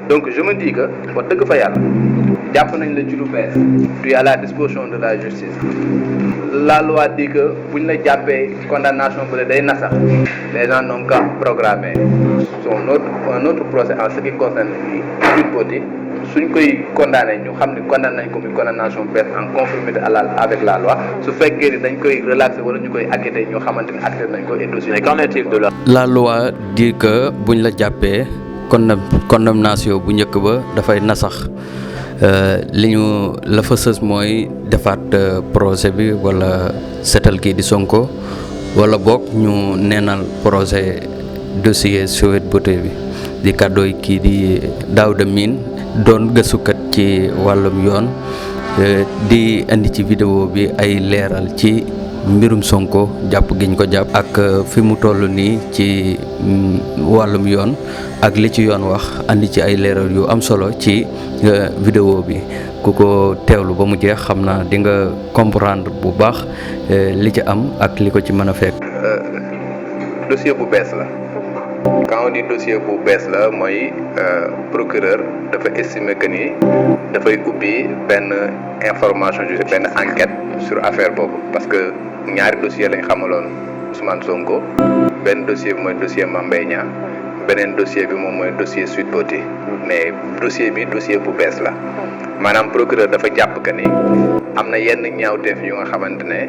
donc je me dis que wax dëgg fa yàlla jàpp nañ la ci lu bees tu es à la disposition de la justice la loi dit que buñ la jàppee condamnation bu day nasax les gens n'ont qu'à programmer un autre procès en ce qui concerne Sweet Beauté suñ koy condamné ñu xam ne condamné nañ ko muy condamnation bees en conformité avec la loi su fekkee ni dañ koy relaxer wala ñu koy acquitté ñu xamante ni acquitté nañ ko et dossier. Qu'en est-il de la loi dit que buñ la jàppee condamnation bu njëkk ba dafay nasax li ñu la fa sës mooy defaat procès bi wala seetal kii di Sonko wala boog ñu neenal procès dossier Sweet Beauté bi di kàddooy kii di Daouda Mine doon gëstukat ci wàllum yoon di indi ci vidéo bi ay leeral ci mbirum Sonko jàpp giñ ko jàpp ak fi mu toll nii ci wàllum yoon ak li ci yoon wax andi ci ay leeral yu am solo ci vidéo bi ku ko teewlu ba mu jeex xam naa di nga comprendre bu baax li ci am ak li ko ci mën a fekk. dossier bu bees la quand on dit dossier bu bees la mooy procureur dafa estimer que ni dafay ubbi benn information juste benn enquête sur affaire boobu parce que ñaari dossier lañ xamaloon Ousmane Sonko benn dossier bi mooy dossier Mame Mbaye Niang beneen dossier bi moom mooy dossier Sweet Beauté mais dossier bi dossier bu bees la maanaam procureur dafa jàpp que ni am na yenn ñaawteef yu nga xamante ne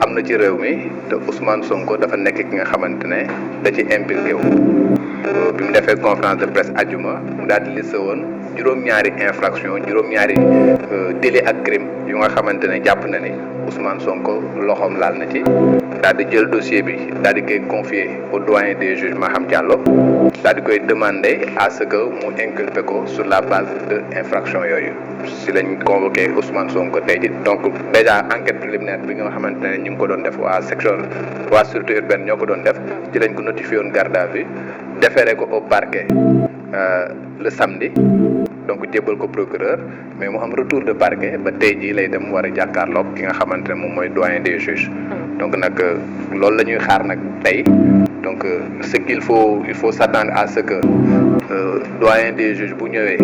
am na ci réew mi te Ousmane Sonko dafa nekk ki nga xamante ne da ci impliqué wu bi mu defee conférence de presse ajuma mu daal di liste woon juróom-ñaari infraction juróom-ñaari délit ak crime yu nga xamante ne jàpp na ni Ousmane Sonko loxoom laal na ci daal di jël dossier bi daal di koy confier au doyen des juges Maham Diallo daal di koy demander à ce que mu inculpé ko sur la base de infraction yooyu si lañ convoqué Ousmane Sonko tey ji donc déjà enquête préliminaire bi nga xamante ne ñu ngi ko doon def waa sûreté urbaine ñoo ko doon def ci lañ ko notifié woon garde à vue déféré ko au parquet le samedi donc jébbal ko procureur mais mu am retour de parquet ba tey jii lay dem war a jàkkaarloog ki nga xamante ne moom mooy doyen des juges donc nag loolu la ñuy xaar nag tey donc ce qu'il faut s'attendre à ce que doyen des juges bu ñëwee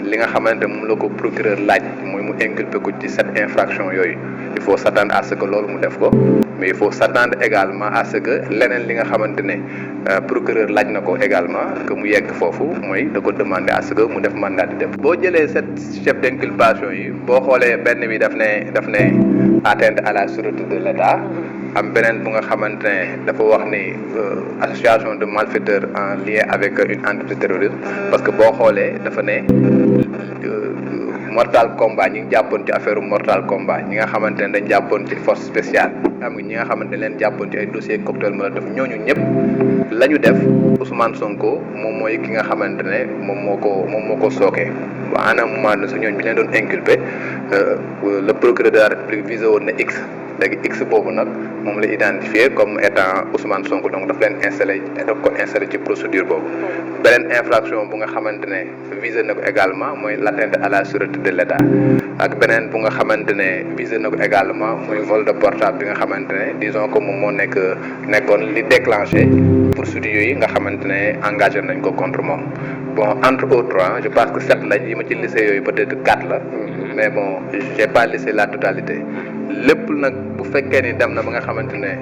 li nga xamante ne moom la ko procureur laaj mooy mu inculpé ko ci cette infraction yooyu il faut s'attendre à ce que loolu mu def ko mais il faut s'attendre également à ce que leneen li nga xamante ne procureur laaj na ko également que mu yegg foofu mooy da ko demander à ce que mu def mandat de dépôt. boo jëlee cette chef d'inculpation yi boo xoolee benn bi daf ne atteinte à la sûreté de l'État am beneen bu nga xamante ne dafa wax ni association de malfaiteurs en lien avec une entité terroriste parce que boo xoolee dafa ne mortal combat ñi ngi jàppoon ci affaire mortal combat ñi nga xamante ne dañ jàppoon ci force spéciale am ñi nga xamante ne leen jàppoon ci ay dossier cocktail molotov ñooñu ñëpp la ñu def Ousmane Sonko moom mooy ki nga xamante ne moom moo ko sookee à un moment donné sax ñooñu bi leen doon inculpé le procureur de la République visé woon na X léegi X boobu nag moom la identifié comme étant Ousmane Sonko donc daf ko installé ci procédure boobu beneen infraction bu nga xamante ne visé na ko également mooy l'atteinte à la sûreté de l'État ak beneen bu nga xamante ne visé na ko également mooy vol de portable bi nga xamante ne disons que moom moo nekkoon li déclenché poursuites yooyu nga xamante ne engagé nañ ko contre moom bon entre autres je pense que 7 lañ yi ma ci lissé yooyu peut-être 4 la mais bon j'ai pas lissé la totalité lépp nag bu fekkee ni dem na ba nga xamante ne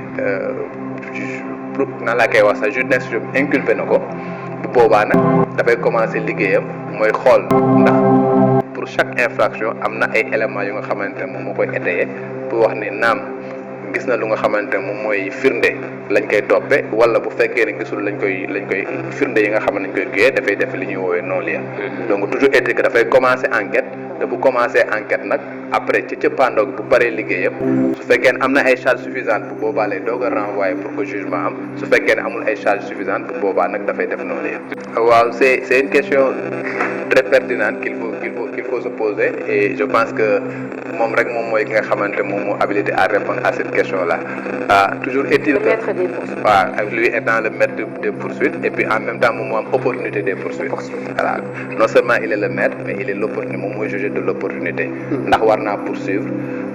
nan laa koy wax sax juge d'instruction inculpé na ko bu boobaa nag dafay commencer liggéeyam mooy xool ndax pour chaque infraction am na ay éléments yu nga xamante ne moom moo koy étayer pour wax ni naam gis na lu nga xamante ne moom mooy firnde lañ koy toppe wala bu fekkee ne gisul lañ koy firnde yi nga xam ne lañ koy gée dafay def li ñuy woowee non-lieu donc toujours est-il que dafay commencer enquête te bu commencer enquête nag après ci cëppaandoog bu paree liggéeyam su fekkee ne am na ay charges suffisantes bu boobaa lay doog a renvoyer pour que jugement am su fekkee ne amul ay charges suffisantes bu boobaa nag dafay def non-lieu. waaw c'est une question très pertinente qu'il faut se poser et je pense que moom rek moom mooy ki nga xamante moom moo habilité à répondre à cette question-là toujours est-il que waaw lui étant le maître des poursuites et puis en même temps moom moo am opportunité des poursuites voilà non seulement il est le maître mais il est l'opportunité moom mooy juger de l'opportunité ndax war naa poursuivre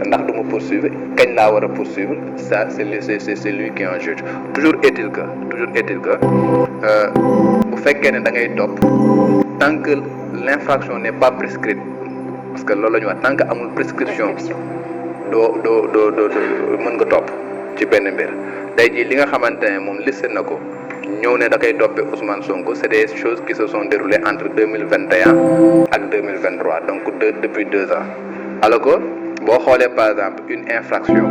ndax du ma poursuivre kañ laa war a poursuivre ça c'est lui qui en juge toujours est-il que bu fekkee ne da ngay topp tant que l'infraction n'est pas prescrite parce que loolu la ñu wax tant que amul prescription doo mën nga topp ci benn mbir tey jii li nga xamante ne moom listé na ko ñëw ne da koy toppee Ousmane Sonko c'est des choses qui se sont déroulées entre 2021 ak 2023 donc depuis 2 ans alors que boo xoolee par exemple une infraction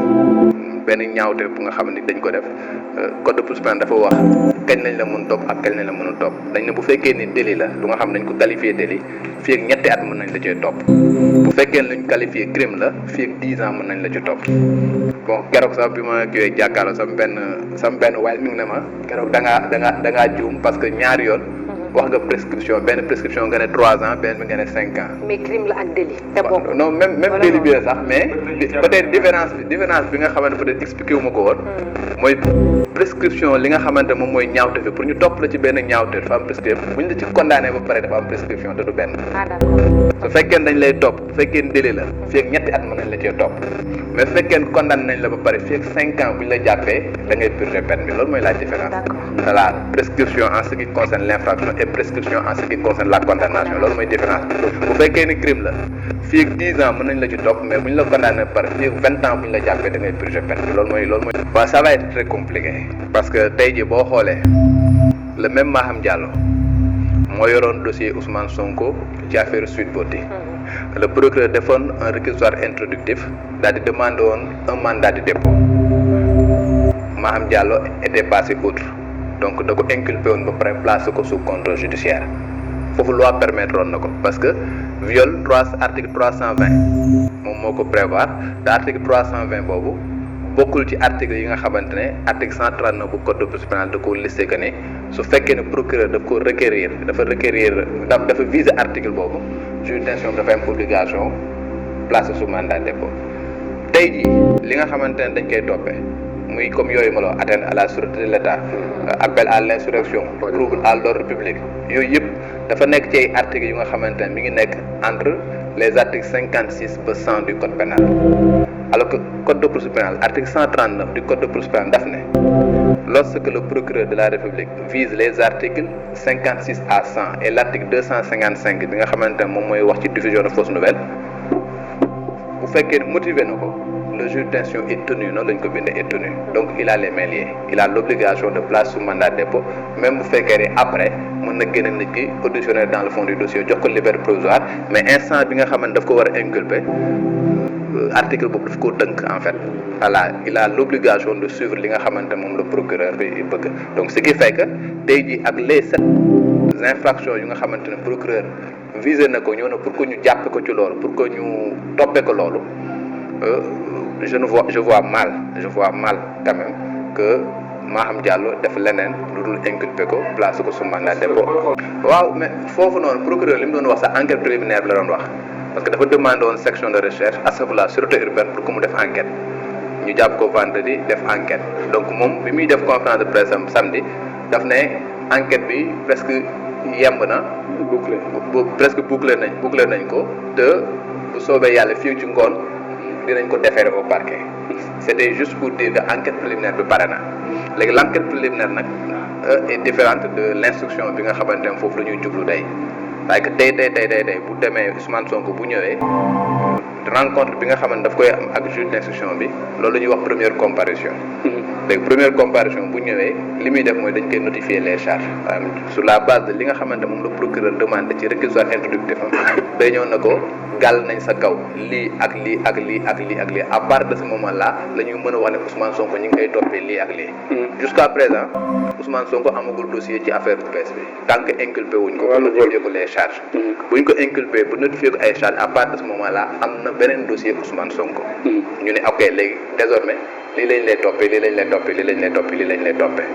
benn ñaawte bu nga xam ne dañ ko def code de procédure pénale dafa wax kañ lañ la mën topp ak kañ lañ la mënul topp dañ ne bu fekkee ni délit la lu nga xam ne dañ ko qualifié délit fii ak ñetti at mën nañ la cee topp bu fekkee ne luñ qualifié crime la fii ak 10 ans mën nañ la ci topp bon keroog sax bi ma kiiwee jàkkaarloo sam benn waaye mi ngi ne ma keroog da ngaa juum parce que ñaari yoon wax nga prescription benn prescription nga ne 3 ans benn bi nga ne 5 ans. mais crime la ak délit. te bokk non même délit bi la sax mais peut-être différence bi nga xamante peut-être expliqué wu ma ko woon. mooy prescription li nga xamante moom mooy ñaawte fi pour ñu topp la ci benn ñaawte dafa am prescription bu ñu la ci condamné ba pare dafa am prescription te du benn. ah d'accord. su fekkee dañ lay topp bu fekkee délit la fii ak ñetti at mën nañ la cee topp mais su fekkee condamné nañ la ba pare fii ak 5 ans bu ñu la jàppee da ngay purger peine bi loolu mooy la différence. voilà prescription en ce qui concerne l'infraction et prescription en ce qui concerne la condamnation loolu mooy différence bu fekkee ni crime la fii ak 10 ans mën nañ la ci topp mais bu ñu la condamné ba pare fii ak 20 ans bu ñu la jàppee da ngay purger peine bi loolu mooy waaw ça va être très compliqué parce que tey jii boo xoolee le même Maham Diallo moo yoroon dossier Ousmane Sonko ci affaire Sweet Beauté le procureur defoon un réquisitoire introductif daal di demandé woon un mandat de dépôt Maham Diallo était passé outre donc da ko inculpé woon ba pare placé ko sous contrôle judiciaire foofu loi permettre woon na ko parce que viol article 320 moom moo ko prévoir te article 320 boobu bokkul ci article yi nga xamante ne article 139 bu code de procédure pénale da ko listé que ne su fekkee ne procureur daf ko requérir dafa viser article boobu juge d'instruction dafa am obligation placé sous mandat de dépôt tey jii li nga xamante ne dañ koy toppee muy comme yooyu ma la wax atteinte à la sûreté de l'État appel à l'insurrection trouble à l'ordre public yooyu yëpp dafa nekk ci ay articles yu nga xamante ne mi ngi nekk entre les articles 56 ba 100 du code pénal alors que code de procédure pénale article 139 du code de procédure pénale daf ne lorsque le procureur de la République vise les articles 56 à 100 et l'article 255 bi nga xamante ne moom mooy wax ci diffusion de fausses nouvelles bu fekkee motivé na ko le juge d'instruction est tenu noonu lañ ko bindee est tenu donc il a les mains liées il a l'obligation de placer sous mandat de dépôt même bu fekkee ne après mën na génne nit ki auditionner dans le fond du dossier jox ko liberté provisoire mais instant bi nga xamante daf ko war a inculper article boobu daf koo tënk en fait voilà il a l'obligation de suivre li nga xamante moom le procureur bi bëgg donc ce qui fait que tey jii ak les 7 infractions yu nga xamante ne procureur visé na ko ñëw na pour que ñu jàppe ko ci loolu pour que ñu toppee ko loolu je vois mal quand même que Maham Diallo def leneen lu dul inculpé ko placé ko sous mandat de dépôt waaw mais foofu noonu procureur li mu doon wax sax enquête préliminaire la doon wax parce que dafa demandé woon section de recherche à savoir la sûreté urbaine pour que mu def enquête ñu jàpp ko vendredi def enquête donc moom bi muy def conférence de presse am samedi daf ne enquête bi presque yemb na presque bouclé nañ ko te bu soobee yàlla fii ci ngoon dinañ ko déférer au parquet c'était juste pour dire que enquête préliminaire bi pare na léegi l'enquête préliminaire nag est différente de l'instruction bi nga xamante ne foofu la ñuy jublu tey waaye que tey bu demee Ousmane Sonko bu ñëwee rencontre bi nga xamante daf koy am ak juge d'instruction bi loolu la ñuy wax première comparution léegi première comparution bu ñëwee li muy def mooy dañ koy notifier les charges sur la base de li nga xamante moom le procureur demande ci réquisitoire introductif day ñëw na ko gàll nañ sa kaw lii ak lii ak lii ak lii ak lii à part de ce moment là la ñuy mën a wax ne Ousmane Sonko ñu ngi koy toppee lii ak lii jusqu'à présent Ousmane Sonko amagul dossier ci affaire bu bees bi tant que inculpé wuñ ko ba notifier ko les charges buñ ko inculpé ba notifier ko ay charges à part de ce moment là am na beneen dossier Ousmane Sonko ñu ne ok léegi désormais lii lañ lay toppee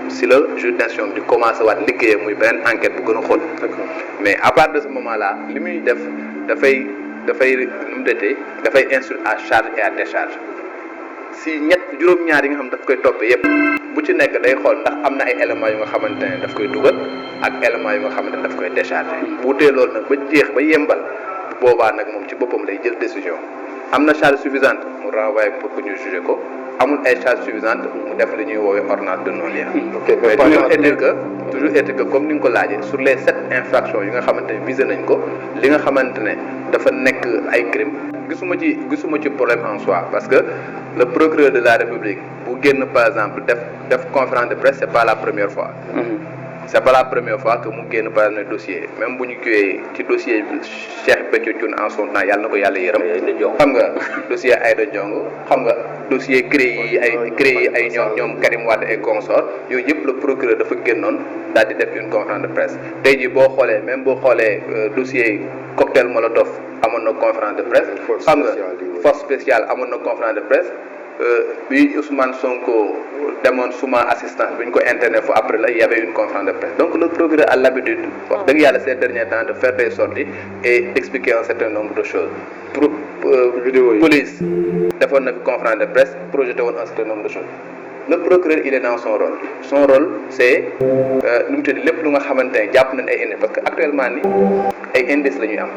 si la juge d'instruction di commencé waat liggéeyam muy beneen enquête bu gën a xóot mais à part de ce moment là li muy def dafay instruire à charge et à décharge si juróom-ñaar yi nga xam daf koy toppee yépp bu ci nekk day xool ndax am na ay éléments yu nga xamante ne daf koy dugal ak éléments yu nga xamante ne daf koy décharger bu wutee loolu nag ba jeex ba yembal boobaa nag moom ci boppam lay jël décision am na charge suffisante mu renvoyer pour que ñu juger ko amul ay charges suffisantes mu def li ñuy woowee ordonnance de non-lieu. mais toujours est-il que comme ni nga ko laajee sur les 7 infractions yi nga xamante ne visé nañ ko li nga xamante ne dafa nekk ay crimes gisuma ci problème en soi parce que le procureur de la République bu génn par exemple def conférence de presse c'est pas la première fois. C'est pas la première fois que mu génn par exemple dossier même bu ñu kiiwee ci dossier Cheikh Béthio Thioune en son temps yàlla na ko yàlla yërëm. xam nga dossier Aïda Ndiongue xam nga dossier CREI yi ay ñoom Karim Wade et consorts yooyu yëpp le procureur dafa génnoon daal di def une conférence de presse tey jii boo xoolee dossier cocktail Molotov amoon na conférence de presse. xam nga force spéciale amoon na conférence de presse. Bi Ousmane Sonko demoon suma assistance bi ñu ko internet fu après là il y avait une conférence de presse donc le procureur a l'habitude wax dëgg yàlla ces derniers temps de faire des sorties et d'expliquer un certain nombre de choses police defoon na fi conférence de presse projeté woon un certain nombre de choses le procureur il est dans son rôle c'est nu mu tudd lépp lu nga xamante ne jàpp nañ ay indices parce que actuellement ni ay indices la ñuy am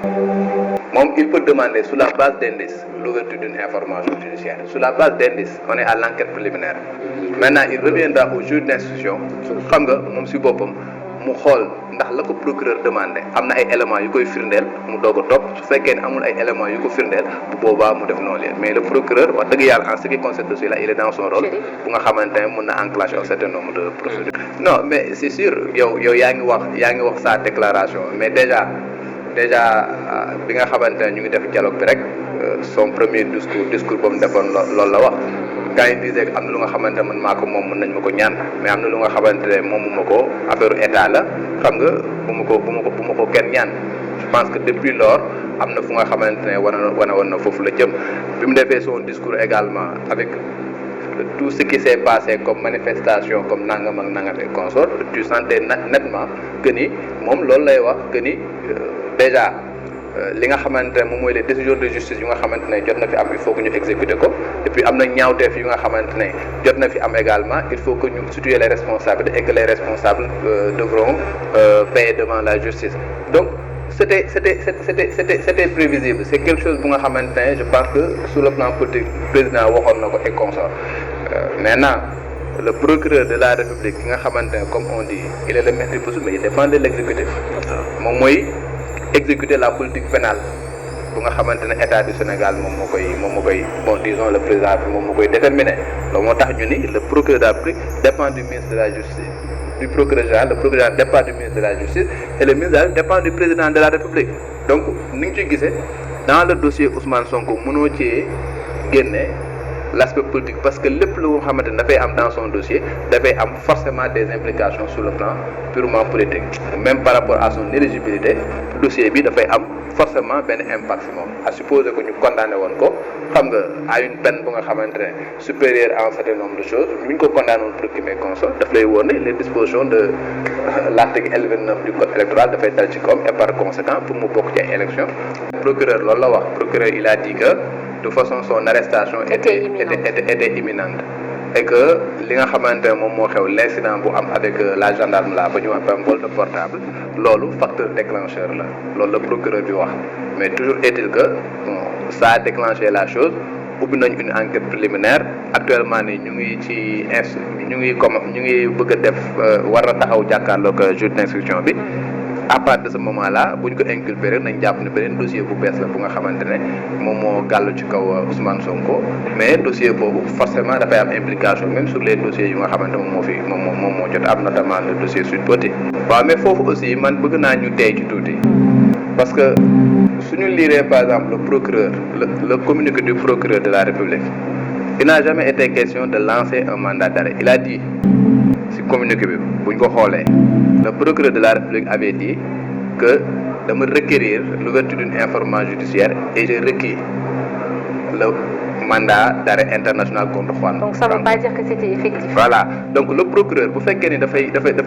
moom il peut demander sur la base d'indices l'ouverture d'une information judiciaire sur la base d'indices on est à l'enquête préliminaire maintenant il reviendra au juge d'instruction xam nga moom si boppam mu xool ndax la ko procureur demandé am na ay éléments yu koy firndeel mu doog a topp su fekkee ne amul ay éléments yu ko firndeel bu boobaa mu def non-lieu mais le procureur wax dëgg yàlla en ce qui concerne ce dossier là il est dans son rôle bu nga xamante ne mën na enclencher un certain nombre de procédures. Non mais c'est sûr yow yaa ngi wax sa déclaration mais déjà bi nga xamante ne ñu ngi def dialogue bi rek son premier discours ba mu defoon loolu la wax. quand il disait que am na lu nga xamante ne man maa ko moom mën nañ ma ko ñaan mais am na lu nga xamante ne moomu ma ko affaire état la xam nga bu ma ko kenn ñaan je pense que depuis lors am na fu nga xamante ne wane na foofu la jëm bi mu defee son discours également avec tout ce qui s'est passé comme manifestation comme nangam et consort tu sentais nettement que ni moom loolu lay wax que ni déjà li nga xamante ne moom mooy les décisions de justice yu nga xamante ne jot na fi am il faut que ñu exécuter ko et puis am na ñaawteef yu nga xamante ne jot na fi am également il faut que ñu situer les responsabilités et que les responsables devront payer devant la justice donc c'était prévisible c'est quelque chose bu nga xamante ne je pense que sur le plan politique président waxoon na ko et consort maintenant le procureur de la République ki nga xamante ne comme on dit il est le maître du possible mais il dépend de l'exécutif moom mooy exécuter la politique pénale bu nga xamante ne état du Sénégal moom moo koy bon disons le président bi moom moo koy déterminer loolu moo tax ñu ni le procureur de la République dépend du ministre de la justice du procureur général le procureur dépend du ministre de la justice et le ministre de la justice dépend du président de la République donc ni nga ci gisee dans le dossier Ousmane Sonko mënoo cee génne l'aspect politique parce que lépp lu nga xamante ne dafay am dans son dossier dafay am forcément des implications sur le plan purement politique même par rapport à son éligibilité dossier bi dafay am forcément benn impact si moom à supposer que ñu condamné woon ko xam nga à une peine bu nga xamante ne supérieure à un certain nombre de choses bu ñu ko condamné woon pour crime et consort daf lay woon ne les dispositions de l'article L29 du code électoral dafay dal ci koom et par conséquent pour mu bokk ci ay élections procureur loolu la wax procureur il a dit que de toute façon son arrestation était imminente et que li nga xamante ne moom moo xew l'incident bu am avec la gendarme là ba ñu wax un vol de portable loolu facteur déclencheur la loolu la procureur bi wax mais toujours est-il que bon ça a déclenché la chose ubbi nañ une enquête préliminaire actuellement ni ñu ngi bëgg a def war na taxaw jàkkaarloog juge d'instruction bi à partir de ce moment là bu ñu ko inculpé rek nañ jàpp ne beneen dossier bu bees la bu nga xamante ne moom moo gàllu ci kaw Ousmane Sonko mais dossier boobu forcément dafay am implication même sur les dossiers yu nga xamante moom moo jot am notamment le dossier Sweet Beauté waaw mais foofu aussi man bëgg naa ñu tey ci tuuti parce que suñu liree par exemple le communiqué du procureur de la République il n'a jamais été question de lancer un mandat d'arrêt il a dit ci communiqué bi bu ñu ko xoolee le procureur de la République avait dit que dama requérir l'ouverture d'une information judiciaire et j'ai requis le mandat d'arrêt international contre Juan. Donc ça ne veut pas dire que c'était effectif. Voilà donc le procureur bu fekkee ni daf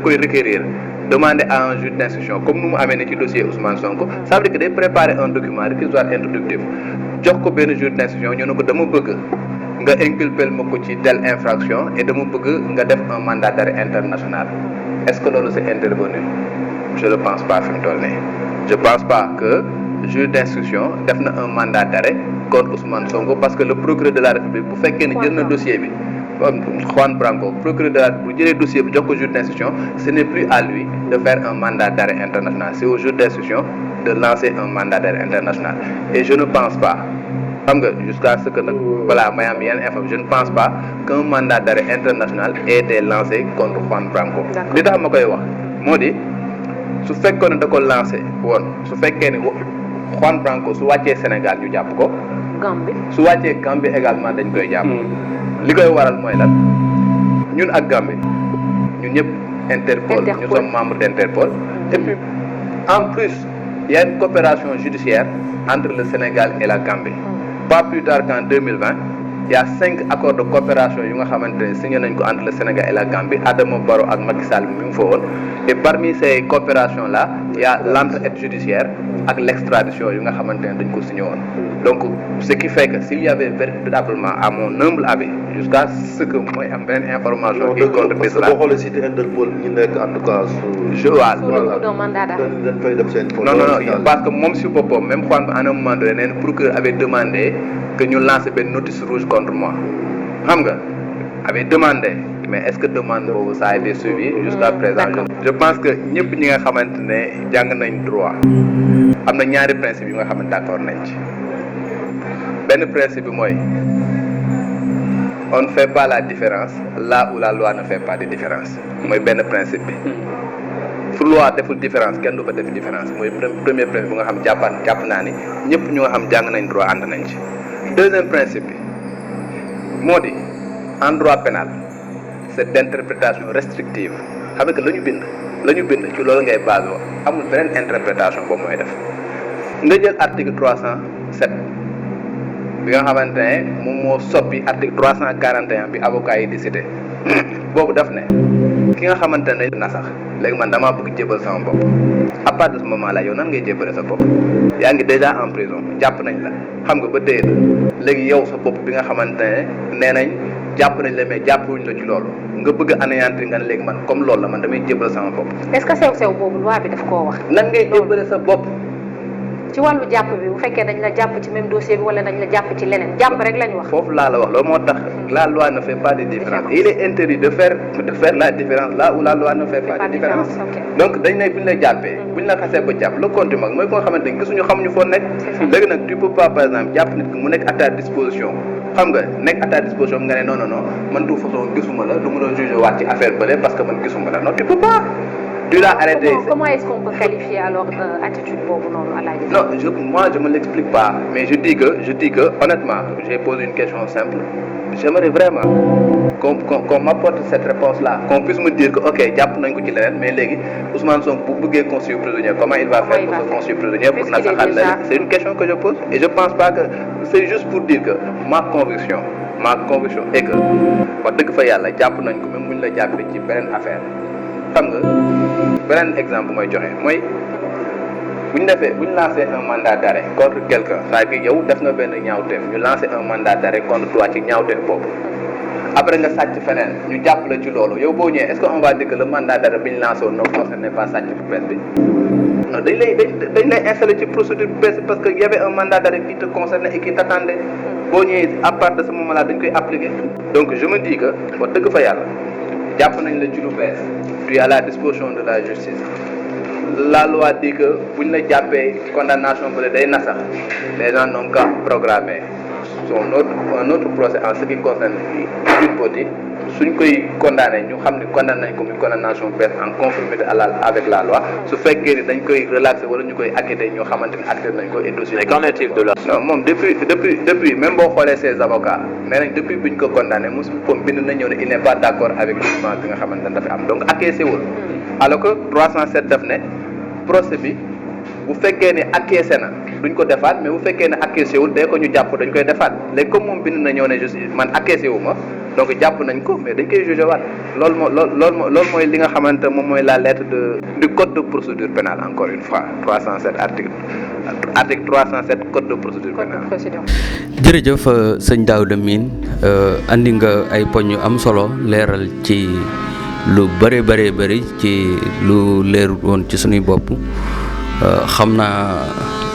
koy requérir demander à un juge d'instruction comme nu mu amee ne ci dossier Ousmane Sonko ça veut dire que day préparer un document réquisitoire introductif jox ko benn juge d'instruction ñu ne ko dama bëgg nga inculper ma ko ci telle infraction et dama bëgg nga def un mandat d'arrêt international est-ce que loolu c'est intervenu je ne pense pas fi mu toll nii je pense pas que juge d'instruction def na un mandat d'arrêt contre Ousmane Sonko parce que le procureur de la République bu fekkee ne jël na dossier bi Juan Branco procureur de la République bu jëlee dossier bi jox ko juge d'instruction ce n'est plus à lui de faire un mandat d'arrêt international c'est au juge d'instruction de lancer un mandat d'arrêt international et je ne pense pas xam nga jusqu'à ce que nag voilà may am yenn info je ne pense pas qu'un mandat d'arrêt international ait été lancé contre Juan Branco li tax ma koy wax moo di su fekkoon ne da ko lancé woon su fekkee ne Juan Branco su wàccee Sénégal ñu jàpp ko Gambie su wàccee Gambie également dañ koy jàpp li koy waral mooy lan ñun ak Gambie ñun ñëpp Interpol nous sommes membres d'Interpol et puis en plus il y a une coopération judiciaire entre le Sénégal et la Gambie pas plus tard qu'en 2020 il y a 5 accords de coopération yu nga xamante ne signé nañ ko entre le Sénégal et la Gambie Adama Barrow ak Macky Sall mi ngi fa woon et parmi ces coopérations là il y a l'entraide judiciaire ak l'extradition yu nga xamante ne dañ ko signé woon donc ce qui fait que s'il y avait véritablement à mon humble avis jusqu'à ce que mooy am beneen information qui contredit cela boo xoolee site Interpol ñu nekk en tout cas je vois dañ fay def seen non parce que moom si boppam même Juan à un moment donné nee na procureur avait demandé que ñu lancer benn notice rouge contre moi xam nga avait demandé mais est-ce que demande boobu ça a été suivi jusqu'à présent je pense que ñëpp ñi nga xamante ne jàng nañ droit am na ñaari principe yu nga xamante d'accord nañ ci benn principe bi mooy on ne fait pas la différence là où la loi ne fait pas de différence mooy benn principe bi fu loi deful différence kenn du fa def différence mooy premier principe bu nga xam jàpp naa ni ñëpp ñu nga xam jàng nañ droit ànd nañ ci deuxième principe bi moo di en droit pénal c'est d'interprétation restrictive xam nga la ñu bind ci loolu ngay basé wo amul beneen interprétation boobu mooy def nga jël article 307 bi nga xamante ne moom moo soppi article 341 bi avocat yi di cité boobu daf ne ki nga xamante ne na sax léegi man damaa bëgg jébal sama bopp à partir de ce moment là yow nan ngay jébale sa bopp yaa ngi déjà en prison jàpp nañ la xam nga ba téye la léegi yow sa bopp bi nga xamante ne nee nañ jàpp nañ la mais jàppuñ la ci loolu nga bëgg a anéantir nga ne léegi man comme loolu la man damay jébal sama bopp. est-ce que sew boobu loi bi daf koo wax. nan ngay jébale sa bopp. ci wàllu jàpp bi bu fekkee dañ la jàpp ci même dossier bi wala dañ la jàpp ci leneen jàpp rek lañ wax. foofu laa la wax loolu moo tax la loi ne fait pas de différence il est interdit de faire la différence là où la loi ne fait pas de différence. donc dañ ne bu ñu la jàppee. bu ñu la xasee ba jàpp le compte mag mooy ko nga xamante ne gisuñu xamuñu foo nekk. léegi nag tu peux pas par exemple jàpp nit ki mu nekk à ta disposition xam nga nekk à ta disposition nga ne non man de toute façon gisuma la du ma doon jugé waat ci affaire bële parce que man gisuma la non tu peux pas. Tu l'as arrêté. Comment est-ce qu'on peut qualifier alors attitude boobu noonu Alaaji? Non, moi je me l'explique pas, mais je dis que honnêtement, j'ai posé une question simple. J'aimerais vraiment qu'on m'apporte cette réponse-là, qu'on puisse me dire que ok, jàpp nañ ko ci leneen, mais léegi Ousmane Sonko bu bëggee construire prisonnier, comment il va faire pour se construire prisonnier pour nasaxal la? C'est une question que je pose et je pense pas que c'est juste pour dire que ma conviction est que wax dëgg fa yàlla jàpp nañ ko même bu ñu la jàppee ci beneen affaire. xam nga beneen exemple mooy joxe mooy bu ñu lancé un mandat d'arrêt contre quelqu'un c'est-à-dire yow def nga benn ñaawteef ñu lancé un mandat d'arrêt contre toi ci ñaawteef boobu après nga sàcc feneen ñu jàpp la ci loolu yow boo ñëwee est-ce que on va dire que le mandat d'arrêt bi ñu lancé woon ne concerne pas sàcc bu bees bi non dañ lay installer ci procédure bu bees parce que y avait un mandat d'arrêt qui te concernait et qui t'attendait boo ñëwee à part de ce moment là dañ koy appliquer donc je me dis que wax dëgg fa yàlla jàpp nañ la ci lu bees tu es à la disposition de la justice la loi dit que bu ñu la jàppee condamnation bële day nasax les gens n'ont qu'à programmer un autre procès en ce qui concerne Sweet Beauté suñ koy condamné ñu xam ne condamné nañ ko muy condamnation bees en conformité avec la loi su fekkee ni dañ koy relaxer wala ñu koy acquitter ñoo xamante ni acté nañ ko et dossier. Mais qu'en est-il de la. non moom depuis même boo xoolee ses avocats nee nañ depuis bi ñu ko condamné mosu ko bind na ñëw ne il n'est pas d'accord avec le jugement bi nga xamante ne dafa am donc acquiescé wul alors que 307 daf ne procès bi bu fekkee ne acquiescé na duñ ko defaat mais bu fekkee ne acquiescé wul dès ko ñu jàpp dañ koy defaat léegi comme moom bind na ñëw ne juste man acquiescé wu ma donc jàpp nañ ko mais dañ koy jugé waat loolu mooy li nga xamante moom mooy la lettre du code de procédure pénale encore une fois 307 article 307 code de procédure pénale. jërëjëf sëñ Daouda Mine andi nga ay poñ yu am solo leeral ci lu bëri ci lu leerul woon ci suñuy bopp xam naa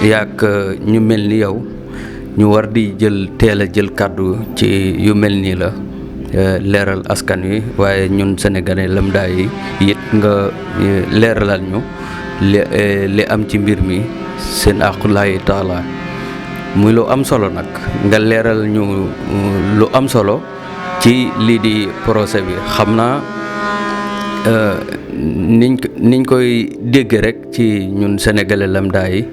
yaak ñu mel ni yow ñu war di teel a jël kàddu ci yu mel nii la leeral askan wi waaye ñun sénégalais lambda yi it nga leeralal ñu li am ci mbir mi seen aqulaayi taala muy lu am solo nag nga leeral ñu lu am solo ci lii di procès bi xam naa niñ koy dégg rek ci ñun sénégalais lambda yi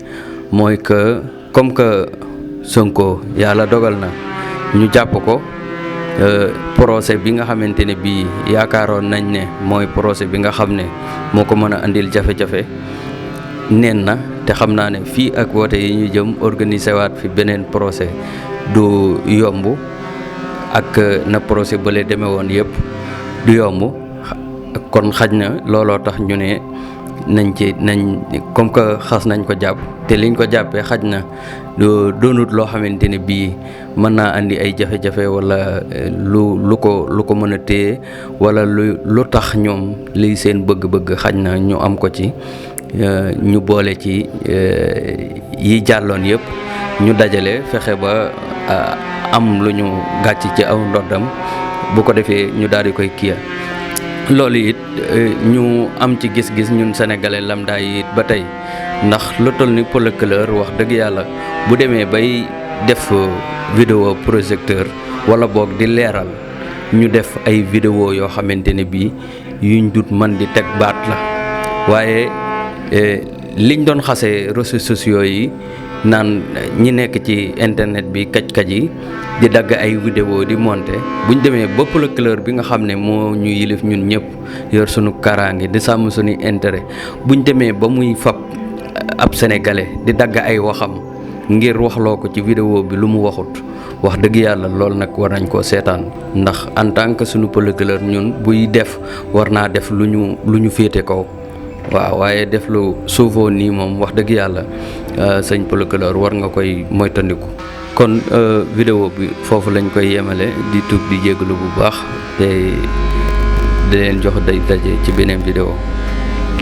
mooy que comme que Sonko yàlla dogal na ñu jàpp ko procès bi nga xamante ne bii yaakaaroon nañ ne mooy procès bi nga xam ne moo ko mën a andil jafe-jafe neen na te xam naa ne fii ak woote yi ñu jëm organiser waat fi beneen procès du yomb ak na procès bële demee woon yëpp du yomb kon xaj na looloo tax ñu ne nañ comme que xas nañ ko jàpp te liñ ko jàppee xaj na doonut loo xamante ne bii mën naa andi ay jafe-jafe wala lu ko mën a téye wala lu tax ñoom liy seen bëgg-bëgg xaj na ñu am ko ci ñu boole ci yi jàlloon yëpp ñu dajale fexe ba am lu ñu gàcc ci aw ndoddam bu ko defee ñu daal di koy kiya loolu it ñu am ci gis-gis ñun sénégalais lambda yi it ba tey ndax lu toll ni procureur wax dëgg yàlla bu demee bay def vidéo projecteur wala boog di leeral ñu def ay vidéo yoo xamante ne bii yuñ dut man di teg baat la waaye liñ doon xasee réseaux sociaux yi naan ñi nekk ci internet bi kaj yi di dagg ay vidéo di monter buñ demee ba procureur bi nga xam ne moo ñu yilif ñun ñëpp yor sunu kaaraange di sàmm suñu intérêt buñ demee ba muy fab ab sénégalais di dagg ay waxam ngir waxloo ko ci vidéo bi lu mu waxut wax dëgg yàlla loolu nag war nañ koo seetaan ndax en tant que sunu procureur ñun buy def war naa def lu ñu féete kaw waaw waaye def lu suufoo nii moom wax dëgg yàlla sëñ procureur war nga koy moytandiku kon vidéo bi foofu lañ koy yemale di tuub di jégalu bu baax te di leen jox day daje ci beneen vidéo